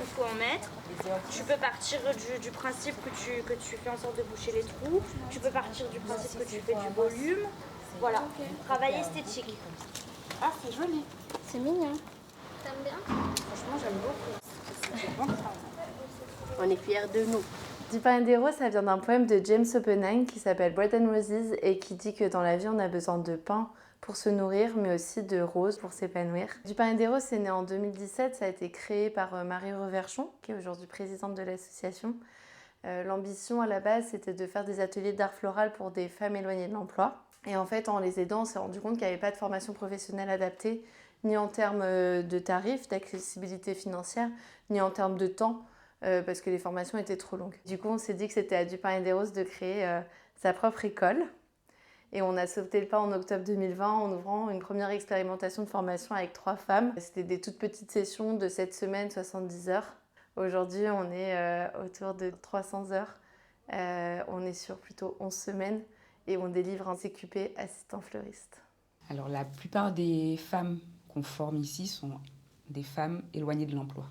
il faut en mettre. Tu peux partir du principe que tu fais en sorte de boucher les trous. Tu peux partir du principe que tu fais du volume. Voilà, travail esthétique. Ah, c'est joli. C'est mignon. T'aimes bien? Franchement, j'aime beaucoup. C'est bon travail. On est fiers de nous. Du pain et des roses, ça vient d'un poème de James Oppenheim qui s'appelle Bread and Roses et qui dit que dans la vie, on a besoin de pain pour se nourrir, mais aussi de roses pour s'épanouir. Du pain et des roses, c'est né en 2017. Ça a été créé par Marie Reverchon, qui est aujourd'hui présidente de l'association. L'ambition à la base, c'était de faire des ateliers d'art floral pour des femmes éloignées de l'emploi. Et en fait, en les aidant, on s'est rendu compte qu'il n'y avait pas de formation professionnelle adaptée, ni en termes de tarifs, d'accessibilité financière, ni en termes de temps, parce que les formations étaient trop longues. Du coup, on s'est dit que c'était à Du pain et des roses de créer sa propre école. Et on a sauté le pas en octobre 2020 en ouvrant une première expérimentation de formation avec 3 femmes. C'était des toutes petites sessions de 7 semaines, 70 heures. Aujourd'hui, on est autour de 300 heures. On est sur plutôt 11 semaines et on délivre un CQP assistant fleuriste. Alors, la plupart des femmes qu'on forme ici sont des femmes éloignées de l'emploi.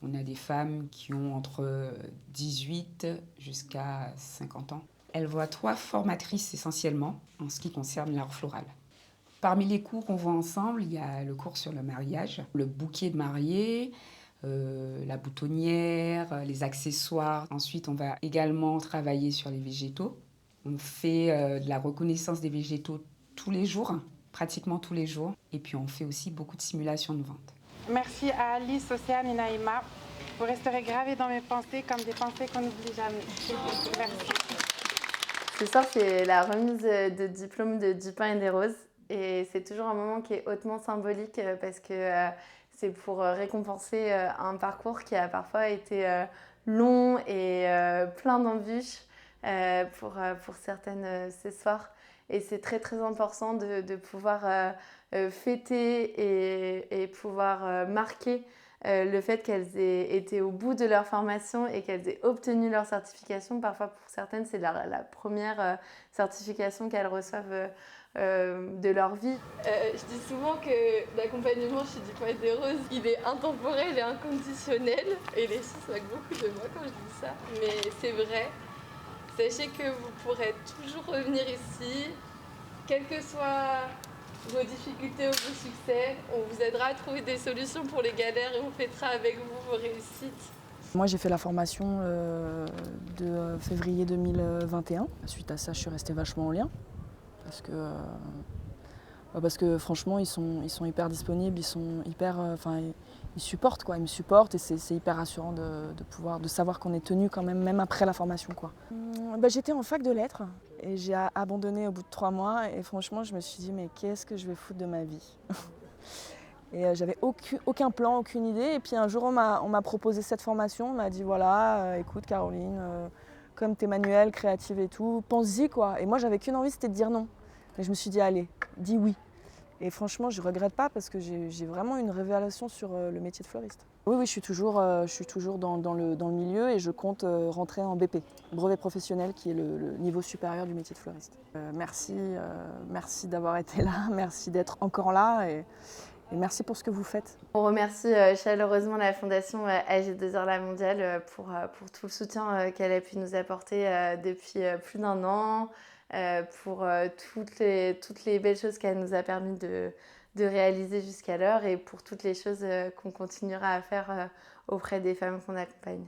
On a des femmes qui ont entre 18 jusqu'à 50 ans. Elles voient 3 formatrices essentiellement en ce qui concerne l'art floral. Parmi les cours qu'on voit ensemble, il y a le cours sur le mariage, le bouquet de mariée, la boutonnière, les accessoires. Ensuite, on va également travailler sur les végétaux. On fait de la reconnaissance des végétaux tous les jours, pratiquement tous les jours. Et puis, on fait aussi beaucoup de simulations de vente. Merci à Alice, Océane et Naïma. Vous resterez gravés dans mes pensées comme des pensées qu'on n'oublie jamais. Merci. Ce soir, c'est la remise de diplôme de Du pain et des roses. Et c'est toujours un moment qui est hautement symbolique parce que c'est pour récompenser un parcours qui a parfois été long et plein d'embûches pour certaines ce soir. Et c'est très très important de pouvoir fêter et pouvoir marquer le fait qu'elles aient été au bout de leur formation et qu'elles aient obtenu leur certification. Parfois, pour certaines, c'est la première certification qu'elles reçoivent de leur vie. Je dis souvent que l'accompagnement chez Du pain et des roses, il est intemporel et inconditionnel. Et les filles se moquent beaucoup de moi quand je dis ça. Mais c'est vrai. Sachez que vous pourrez toujours revenir ici, quelles que soient vos difficultés ou vos succès. On vous aidera à trouver des solutions pour les galères et on fêtera avec vous vos réussites. Moi, j'ai fait la formation de février 2021. Suite à ça, je suis restée vachement en lien. Parce que franchement, ils sont hyper disponibles, ils sont hyper, ils supportent quoi, ils me supportent et c'est hyper rassurant de savoir qu'on est tenu quand même après la formation quoi. J'étais en fac de lettres et j'ai abandonné au bout de 3 mois et franchement, je me suis dit mais qu'est-ce que je vais foutre de ma vie? Et j'avais aucun plan, aucune idée. Et puis un jour, on m'a proposé cette formation. On m'a dit voilà, écoute Caroline, comme t'es manuelle, créative et tout, pense-y quoi. Et moi, j'avais qu'une envie, c'était de dire non. Mais je me suis dit allez, dis oui. Et franchement, je ne regrette pas parce que j'ai vraiment une révélation sur le métier de fleuriste. Oui, je suis toujours dans le milieu et je compte rentrer en BP, brevet professionnel, qui est le niveau supérieur du métier de fleuriste. Merci d'avoir été là, merci d'être encore là et merci pour ce que vous faites. On remercie chaleureusement la Fondation AG2R La Mondiale pour tout le soutien qu'elle a pu nous apporter depuis plus d'1 an. Pour toutes les belles choses qu'elle nous a permis de réaliser jusqu'à l'heure et pour toutes les choses qu'on continuera à faire auprès des femmes qu'on accompagne.